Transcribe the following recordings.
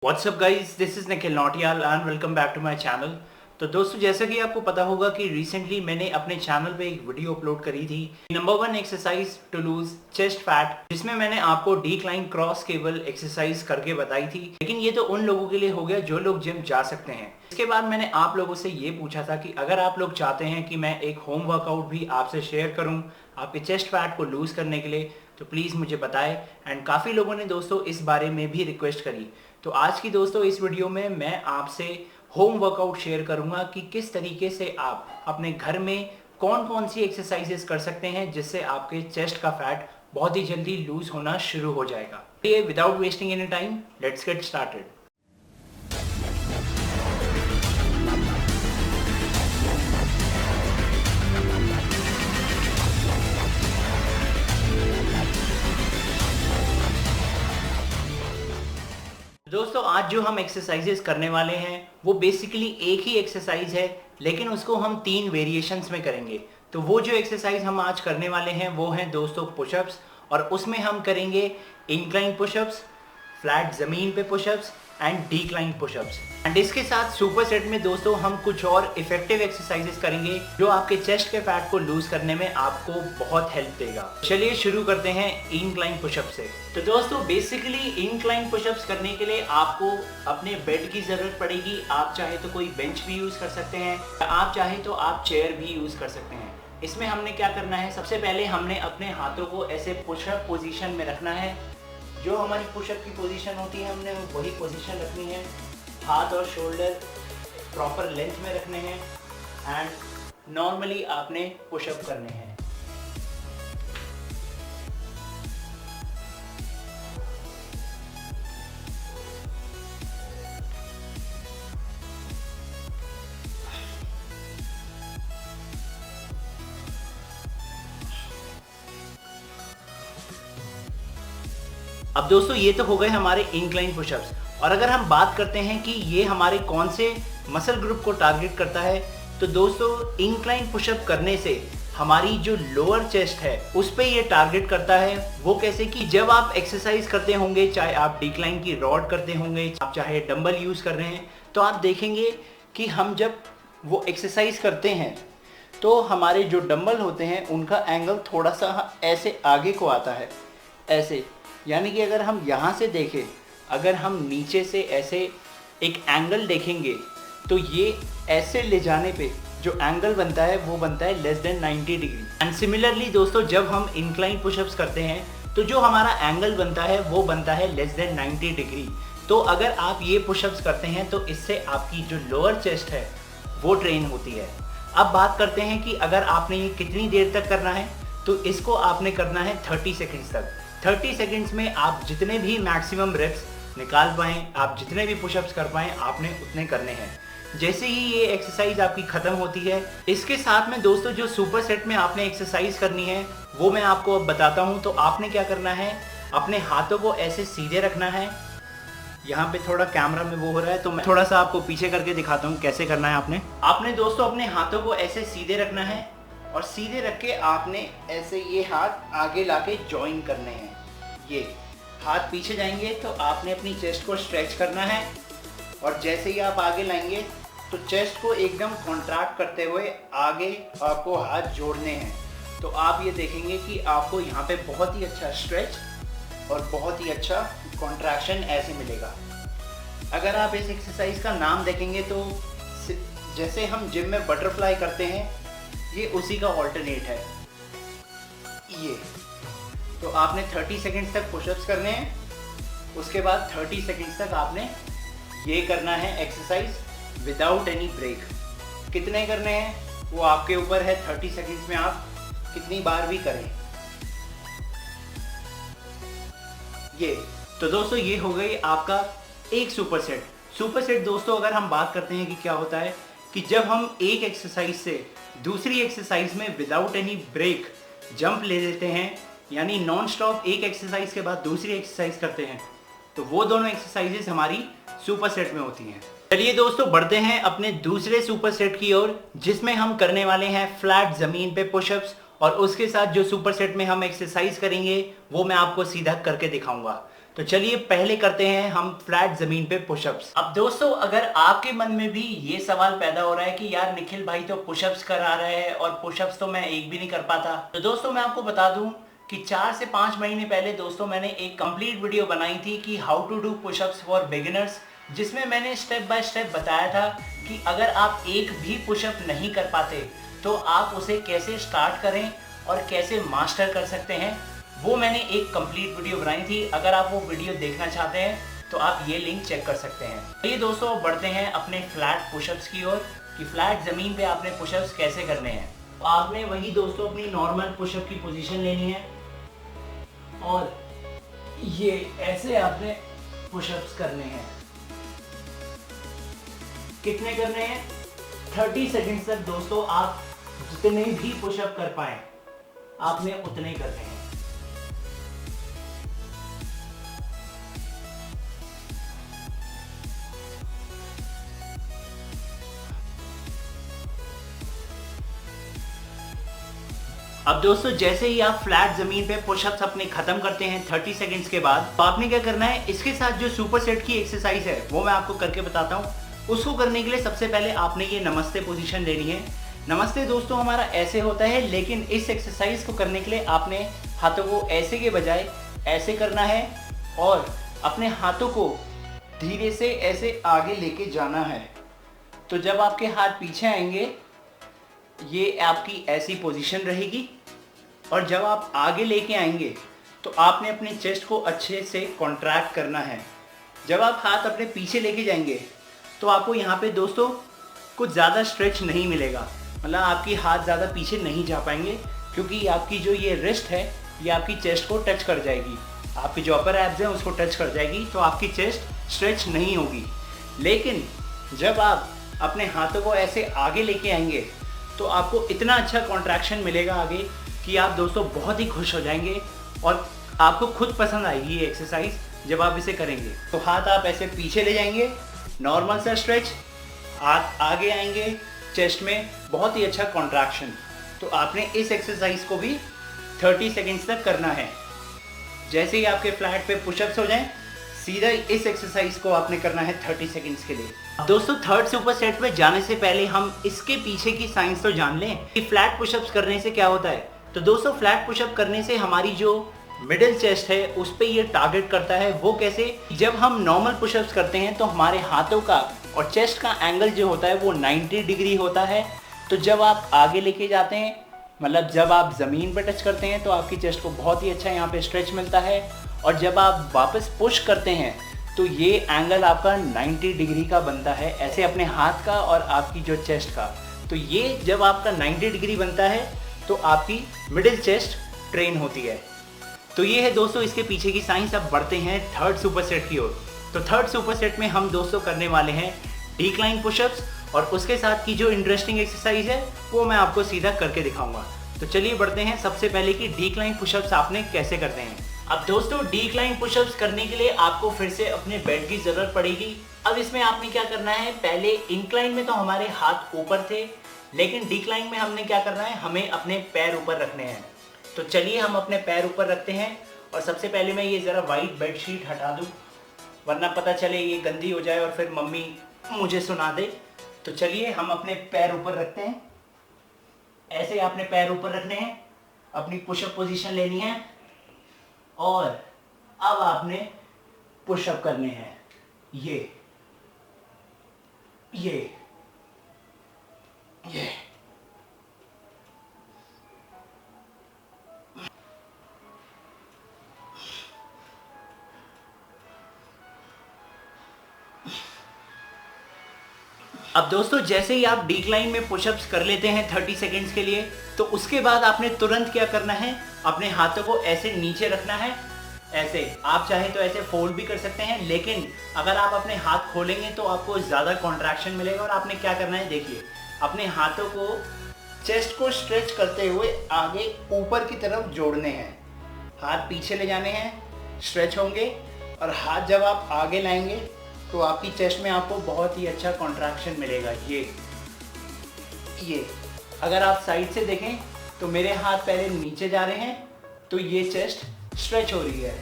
WhatsApp guys, this is Nikhil Nautiyal and welcome back to my channel. तो दोस्तों, जैसा कि आपको पता होगा कि रिसेंटली मैंने अपने चैनल पे एक वीडियो अपलोड करी थी, नंबर 1 exercise to lose chest fat, जिसमें मैंने आपको डिक्लाइन क्रॉस केबल एक्सरसाइज करके बताई थी। लेकिन ये तो उन लोगों के लिए हो गया जो लोग जिम जा सकते हैं। इसके बाद मैंने आप लोगों से ये पूछा था कि अगर आप लोग चाहते हैं कि मैं एक होम वर्कआउट भी आपसे शेयर करूँ आपके चेस्ट फैट को लूज करने के लिए, तो प्लीज़ मुझे बताएं। एंड काफ़ी लोगों ने दोस्तों इस बारे में भी रिक्वेस्ट करी। तो आज की दोस्तों इस वीडियो में मैं आपसे होम वर्कआउट शेयर करूंगा कि किस तरीके से आप अपने घर में कौन कौन सी एक्सरसाइजेस कर सकते हैं जिससे आपके चेस्ट का फैट बहुत ही जल्दी लूज होना शुरू हो जाएगा। Without wasting any time, let's get started. दोस्तों, आज जो हम एक्सरसाइजेस करने वाले हैं वो बेसिकली एक ही एक्सरसाइज है, लेकिन उसको हम 3 वेरिएशंस में करेंगे। तो वो जो एक्सरसाइज हम आज करने वाले हैं वो हैं दोस्तों पुशअप्स, और उसमें हम करेंगे इंक्लाइन पुशअप्स, फ्लैट ज़मीन पे pushups and decline pushups. And इसके साथ सुपर सेट में दोस्तों हम कुछ और इफेक्टिव एक्सरसाइजेस करेंगे जो आपके चेस्ट के फैट को लूज करने में आपको बहुत हेल्प देगा। चलिए शुरू करते हैं इंक्लाइन पुशअप से। तो दोस्तों, बेसिकली इंक्लाइन पुशअप्स करने के लिए आपको अपने बेड की ज़रूरत पड़ेगी। आप चाहे तो कोई बेंच भी यूज़ कर सकते हैं, आप चाहे तो आप चेयर भी यूज़ कर सकते हैं। इसमें हमने क्या करना है, सबसे पहले हमने अपने हाथों को ऐसे पुशअप पोजीशन में रखना है। जो हमारी पुशअप की पोजीशन होती है हमने वही पोजीशन रखनी है। हाथ और शोल्डर प्रॉपर लेंथ में रखने हैं एंड नॉर्मली आपने पुशअप करने हैं। अब दोस्तों, ये तो हो गए हमारे इंक्लाइन पुशअप्स, और अगर हम बात करते हैं कि ये हमारे कौन से मसल ग्रुप को टारगेट करता है, तो दोस्तों इंक्लाइन पुशअप करने से हमारी जो लोअर चेस्ट है उस पे ये टारगेट करता है। वो कैसे कि जब आप एक्सरसाइज करते होंगे, चाहे आप डिक्लाइन की रॉड करते होंगे, आप चाहे डंबल यूज़ कर रहे हैं, तो आप देखेंगे कि हम जब वो एक्सरसाइज करते हैं तो हमारे जो डंबल होते हैं उनका एंगल थोड़ा सा ऐसे आगे को आता है, ऐसे। यानी कि अगर हम यहाँ से देखें, अगर हम नीचे से ऐसे एक एंगल देखेंगे तो ये ऐसे ले जाने पे जो एंगल बनता है वो बनता है less than 90 degree. And similarly दोस्तों, जब हम इंक्लाइन पुशअप्स करते हैं तो जो हमारा एंगल बनता है वो बनता है लेस देन 90 डिग्री। तो अगर आप ये पुशअप्स करते हैं तो इससे आपकी जो लोअर चेस्ट है वो ट्रेन होती है। अब बात करते हैं कि अगर आपने ये कितनी देर तक करना है, तो इसको आपने करना है 30 सेकेंड्स तक। 30 सेकेंड्स में आप जितने भी मैक्सिमम रेप्स निकाल पाएँ, आप जितने भी पुशअप्स कर पाएँ, आपने उतने करने हैं। जैसे ही ये एक्सरसाइज आपकी ख़त्म होती है, इसके साथ में दोस्तों जो सुपर सेट में आपने एक्सरसाइज करनी है वो मैं आपको अब बताता हूँ। तो आपने क्या करना है, अपने हाथों को ऐसे सीधे रखना है। यहाँ पे थोड़ा कैमरा में वो हो रहा है तो मैं थोड़ा सा आपको पीछे करके दिखाता हूँ कैसे करना है। आपने दोस्तों अपने हाथों को ऐसे सीधे रखना है, और सीधे रख के आपने ऐसे ये हाथ आगे लाके जॉइन करने हैं। ये हाथ पीछे जाएंगे तो आपने अपनी चेस्ट को स्ट्रेच करना है, और जैसे ही आप आगे लाएंगे तो चेस्ट को एकदम कॉन्ट्रैक्ट करते हुए आगे आपको हाथ जोड़ने हैं। तो आप ये देखेंगे कि आपको यहाँ पे बहुत ही अच्छा स्ट्रेच और बहुत ही अच्छा कॉन्ट्रैक्शन ऐसे मिलेगा। अगर आप इस एक्सरसाइज का नाम देखेंगे तो जैसे हम जिम में बटरफ्लाई करते हैं, ये उसी का ऑल्टरनेट है ये। तो आपने 30 सेकेंड्स तक पुशअप्स करने हैं, उसके बाद 30 सेकेंड्स तक आपने ये करना है एक्सरसाइज विदाउट एनी ब्रेक। कितने करने हैं वो आपके ऊपर है, 30 सेकेंड्स में आप कितनी बार भी करें ये। तो दोस्तों, ये हो गई आपका एक सुपर सेट। सुपर सेट दोस्तों, अगर हम बात करते हैं कि क्या होता है कि जब हम एक एक्सरसाइज से दूसरी एक्सरसाइज में विदाउट एनी ब्रेक जंप ले लेते हैं, यानी नॉन स्टॉप एक एक्सरसाइज के बाद दूसरी एक्सरसाइज करते हैं, तो वो दोनों एक्सरसाइजेस हमारी सुपर सेट में होती हैं। चलिए दोस्तों, बढ़ते हैं अपने दूसरे सुपर सेट की ओर, जिसमें हम करने वाले हैं फ्लैट ज़मीन पे पुशअप्स, और उसके साथ जो सुपर सेट में हम एक्सरसाइज करेंगे वो मैं आपको सीधा करके दिखाऊंगा। तो चलिए पहले करते हैं हम फ्लैट जमीन पे पुशअप्स। अब दोस्तों अगर आपके मन में भी ये सवाल पैदा हो रहा है कि यार निखिल भाई तो पुशअप्स करा रहा है और पुशअप्स तो मैं एक भी नहीं कर पाता, तो दोस्तों मैं आपको बता दूं कि 4 से 5 महीने पहले दोस्तों मैंने एक कंप्लीट वीडियो बनाई थी कि how to do pushups for beginners, जिसमें मैंने स्टेप बाय स्टेप बताया था कि अगर आप एक भी पुशअप नहीं कर पाते तो आप उसे कैसे स्टार्ट करें और कैसे मास्टर कर सकते हैं। वो मैंने एक कंप्लीट वीडियो बनाई थी। अगर आप वो वीडियो देखना चाहते हैं तो आप ये लिंक चेक कर सकते हैं। तो ये दोस्तों बढ़ते हैं अपने फ्लैट पुशअप्स की ओर कि फ्लैट ज़मीन पे आपने पुशअप्स कैसे करने हैं। तो आपने वही दोस्तों अपनी नॉर्मल पुशअप की पोजीशन लेनी है और ये ऐसे आपने पुशअप्स करने हैं। कितने करने हैं? 30 सेकंड्स तक दोस्तों आप जितने भी पुशअप कर पाए आपने उतने करने हैं। अब दोस्तों जैसे ही आप फ्लैट जमीन पे पुशअप्स अपने खत्म करते हैं 30 सेकंड्स के बाद, तो आपने क्या करना है, इसके साथ जो सुपर सेट की एक्सरसाइज है वो मैं आपको करके बताता हूँ। उसको करने के लिए सबसे पहले आपने ये नमस्ते पोजीशन लेनी है। नमस्ते दोस्तों हमारा ऐसे होता है, लेकिन इस एक्सरसाइज को करने के लिए आपने हाथों को ऐसे के बजाय ऐसे करना है और अपने हाथों को धीरे से ऐसे आगे लेके जाना है। तो जब आपके हाथ पीछे आएंगे ये आपकी ऐसी पोजीशन रहेगी और जब आप आगे लेके आएंगे तो आपने अपने चेस्ट को अच्छे से कॉन्ट्रैक्ट करना है। जब आप हाथ अपने पीछे लेके जाएंगे तो आपको यहाँ पे दोस्तों कुछ ज़्यादा स्ट्रेच नहीं मिलेगा, मतलब आपकी हाथ ज़्यादा पीछे नहीं जा पाएंगे क्योंकि आपकी जो ये रिस्ट है ये आपकी चेस्ट को टच कर जाएगी, आपकी जो अपर एब्स हैं उसको टच कर जाएगी, तो आपकी चेस्ट स्ट्रेच नहीं होगी। लेकिन जब आप अपने हाथों को ऐसे आगे लेके आएंगे तो आपको इतना अच्छा कॉन्ट्रैक्शन मिलेगा आगे कि आप दोस्तों बहुत ही खुश हो जाएंगे और आपको खुद पसंद आएगी ये एक्सरसाइज जब आप इसे करेंगे। तो हाथ आप ऐसे पीछे ले जाएंगे, नॉर्मल सा स्ट्रेच, हाथ आगे आएंगे, चेस्ट में बहुत ही अच्छा कॉन्ट्रैक्शन। तो आपने इस एक्सरसाइज को भी 30 सेकेंड्स तक करना है। जैसे ही आपके फ्लैट पे पुशअप्स हो जाएं, सीधा इस एक्सरसाइज को आपने करना है 30 सेकेंड्स के लिए। दोस्तों थर्ड सुपर सेट में जाने से पहले हम इसके पीछे की साइंस तो जान लें कि फ्लैट पुशअप्स करने से क्या होता है। तो दोस्तों फ्लैट पुशअप करने से हमारी जो मिडिल चेस्ट है उस पे ये टारगेट करता है। वो कैसे? जब हम नॉर्मल पुशअप्स करते हैं तो हमारे हाथों का और चेस्ट का एंगल जो होता है वो 90 डिग्री होता है। तो जब आप आगे लेके जाते हैं, मतलब जब आप ज़मीन पर टच करते हैं तो आपकी चेस्ट को बहुत ही अच्छा यहाँ पे स्ट्रेच मिलता है और जब आप वापस पुश करते हैं तो ये एंगल आपका 90 डिग्री का बनता है, ऐसे अपने हाथ का और आपकी जो चेस्ट का। तो ये जब आपका 90 डिग्री बनता है तो आपकी मिडिल चेस्ट ट्रेन होती है। तो ये है दोस्तों इसके पीछे की साइंस। अब बढ़ते हैं थर्ड सुपर सेट की ओर। तो थर्ड सुपर सेट में हम दोस्तों करने वाले हैं डिक्लाइन पुशअप्स और उसके साथ की जो इंटरेस्टिंग एक्सरसाइज है वो मैं आपको सीधा करके दिखाऊंगा। तो चलिए बढ़ते हैं सबसे पहले कि डिक्लाइन पुशअप्स आपने कैसे करते हैं। अब दोस्तों डिक्लाइन पुशअप्स करने के लिए आपको फिर से अपने बेड की ज़रूरत पड़ेगी। अब इसमें आपने क्या करना है, पहले इंक्लाइन में तो हमारे हाथ ऊपर थे, लेकिन डिक्लाइन में हमने क्या करना है, हमें अपने पैर ऊपर रखने हैं। तो चलिए हम अपने पैर ऊपर रखते हैं और सबसे पहले मैं ये ज़रा वाइट बेडशीट हटा दूँ, वरना पता चले ये गंदी हो जाए और फिर मम्मी मुझे सुना दे। तो चलिए हम अपने पैर ऊपर रखते हैं। ऐसे आपने पैर ऊपर रखने हैं, अपनी पुशअप पोजीशन लेनी है और अब आपने पुशअप करने हैं। ये अब दोस्तों जैसे ही आप डिक्लाइन में पुशअप्स कर लेते हैं 30 सेकेंड्स के लिए, तो उसके बाद आपने तुरंत क्या करना है, अपने हाथों को ऐसे नीचे रखना है। ऐसे आप चाहे तो ऐसे फोल्ड भी कर सकते हैं, लेकिन अगर आप अपने हाथ खोलेंगे तो आपको ज़्यादा कॉन्ट्रैक्शन मिलेगा। और आपने क्या करना है, देखिए अपने हाथों को चेस्ट को स्ट्रेच करते हुए आगे ऊपर की तरफ जोड़ने हैं, हाथ पीछे ले जाने हैं, स्ट्रेच होंगे और हाथ जब आप आगे लाएंगे तो आपकी चेस्ट में आपको बहुत ही अच्छा कॉन्ट्रैक्शन मिलेगा। ये अगर आप साइड से देखें तो मेरे हाथ पहले नीचे जा रहे हैं तो ये चेस्ट स्ट्रेच हो रही है।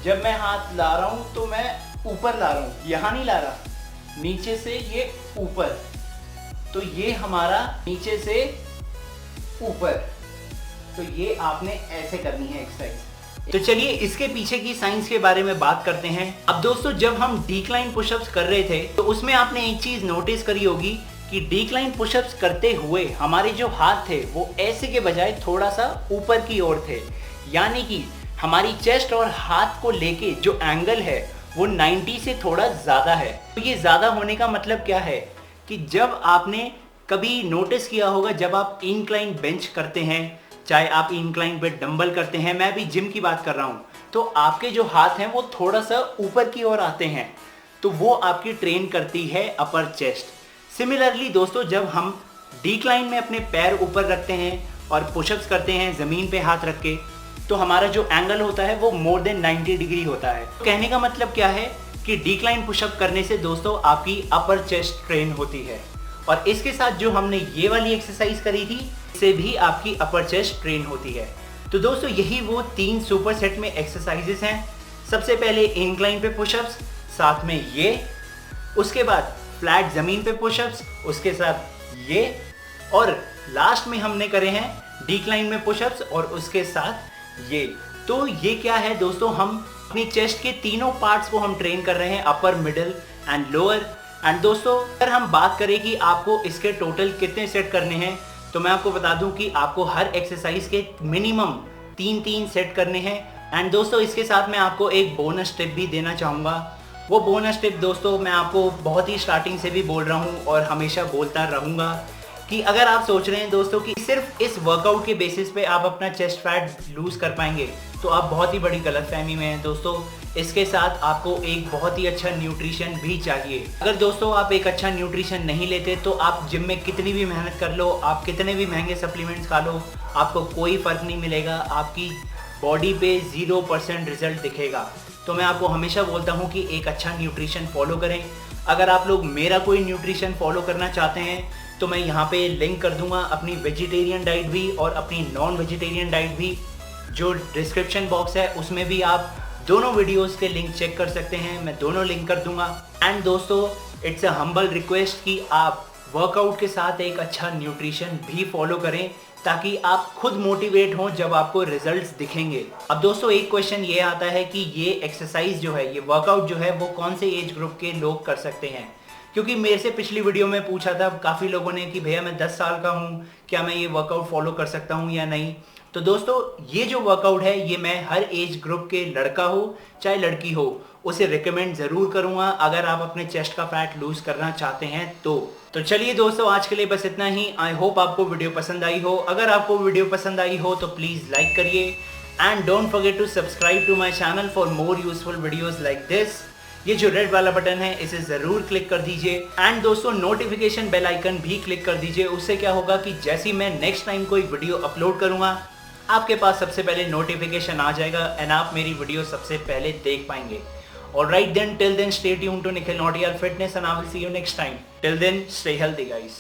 जब मैं हाथ ला रहा हूँ तो मैं ऊपर ला रहा हूँ, यहाँ नहीं ला रहा, नीचे से ये ऊपर, तो ये हमारा नीचे से ऊपर, तो ये आपने ऐसे करनी है एक्सरसाइज। तो चलिए इसके पीछे की साइंस के बारे में बात करते हैं। अब दोस्तों जब हम डिक्लाइन पुशअप्स कर रहे थे तो उसमें आपने एक चीज नोटिस करी होगी कि डिक्लाइन पुशअप्स करते हुए हमारे जो हाथ थे वो ऐसे के बजाय थोड़ा सा ऊपर की ओर थे, यानी कि हमारी चेस्ट और हाथ को लेके जो एंगल है वो 90 से थोड़ा ज़्यादा है। तो ये ज़्यादा होने का मतलब क्या है कि जब आपने कभी नोटिस किया होगा, जब आप इंक्लाइन बेंच करते हैं, चाहे आप इंक्लाइन पे डंबल करते हैं, मैं अभी जिम की बात कर रहा हूँ, तो आपके जो हाथ हैं वो थोड़ा सा ऊपर की ओर आते हैं, तो वो आपकी ट्रेन करती है अपर चेस्ट। सिमिलरली दोस्तों जब हम डिक्लाइन में अपने पैर ऊपर रखते हैं और पुशअप्स करते हैं ज़मीन पे हाथ रख के, तो हमारा जो एंगल होता है वो मोर देन 90 डिग्री होता है। तो कहने का मतलब क्या है कि डिक्लाइन पुशअप करने से दोस्तों आपकी अपर चेस्ट ट्रेन होती है, और इसके साथ जो हमने ये वाली एक्सरसाइज करी थी इससे भी आपकी अपर चेस्ट ट्रेन होती है। तो दोस्तों यही वो 3 सुपर सेट में एक्सरसाइजेस हैं। सबसे पहले इंक्लाइन पे पुशअप्स, साथ में ये, उसके बाद फ्लैट ज़मीन पे पुशअप्स, उसके साथ ये, और लास्ट में हमने करे हैं डिक्लाइन में पुशअप्स और उसके साथ ये। तो ये क्या है दोस्तों, हम अपनी चेस्ट के तीनों पार्ट्स को हम ट्रेन कर रहे हैं, अपर, मिडल एंड लोअर। एंड दोस्तों अगर हम बात करें कि आपको इसके टोटल कितने सेट करने हैं, तो मैं आपको बता दूं कि आपको हर एक्सरसाइज के मिनिमम 3-3 सेट करने हैं। एंड दोस्तों इसके साथ मैं आपको एक बोनस टिप भी देना चाहूँगा। वो बोनस टिप दोस्तों मैं आपको बहुत ही स्टार्टिंग से भी बोल रहा हूँ और हमेशा बोलता रहूँगा कि अगर आप सोच रहे हैं दोस्तों कि सिर्फ इस वर्कआउट के बेसिस पे आप अपना चेस्ट फैट लूज कर पाएंगे, तो आप बहुत ही बड़ी गलतफहमी में हैं दोस्तों। इसके साथ आपको एक बहुत ही अच्छा न्यूट्रिशन भी चाहिए। अगर दोस्तों आप एक अच्छा न्यूट्रिशन नहीं लेते तो आप जिम में कितनी भी मेहनत कर लो, आप कितने भी महंगे सप्लीमेंट्स खा लो, आपको कोई फ़र्क नहीं मिलेगा, आपकी बॉडी पे 0% रिजल्ट दिखेगा। तो मैं आपको हमेशा बोलता हूँ कि एक अच्छा न्यूट्रिशन फॉलो करें। अगर आप लोग मेरा कोई न्यूट्रिशन फॉलो करना चाहते हैं तो मैं यहाँ पे लिंक कर दूंगा अपनी वेजिटेरियन डाइट भी और अपनी नॉन वेजिटेरियन डाइट भी, जो डिस्क्रिप्शन बॉक्स है उसमें भी आप दोनों वीडियोस के लिंक चेक कर सकते हैं, मैं दोनों लिंक कर दूंगा। एंड दोस्तों इट्स अ हम्बल रिक्वेस्ट कि आप वर्कआउट के साथ एक अच्छा न्यूट्रिशन भी फॉलो करें ताकि आप खुद मोटिवेट हों जब आपको रिजल्ट्स दिखेंगे। अब दोस्तों एक क्वेश्चन ये आता है कि ये एक्सरसाइज जो है, ये वर्कआउट जो है वो कौन से एज ग्रुप के लोग कर सकते हैं, क्योंकि मेरे से पिछली वीडियो में पूछा था काफ़ी लोगों ने कि भैया मैं 10 साल का हूँ, क्या मैं ये वर्कआउट फॉलो कर सकता हूँ या नहीं। तो दोस्तों ये जो वर्कआउट है ये मैं हर एज ग्रुप के लड़का हो चाहे लड़की हो उसे रिकमेंड ज़रूर करूँगा अगर आप अपने चेस्ट का फैट लूज़ करना चाहते हैं तो चलिए दोस्तों आज के लिए बस इतना ही। आई होप आपको वीडियो पसंद आई हो। अगर आपको वीडियो पसंद आई हो तो प्लीज़ लाइक करिए and don't forget to subscribe to my channel for more useful videos like this. ये जो रेड वाला बटन है इसे ज़रूर क्लिक कर दीजिए एंड दोस्तों नोटिफिकेशन बेल आइकन भी क्लिक कर दीजिए। उससे क्या होगा कि जैसे ही मैं नेक्स्ट टाइम कोई वीडियो अपलोड करूँगा आपके पास सबसे पहले नोटिफिकेशन आ जाएगा एंड आप मेरी वीडियो सबसे पहले देख पाएंगे। Alright then, till then stay tuned to Nikhil Nautiyal Fitness and I will see you next time. Till then, stay healthy guys.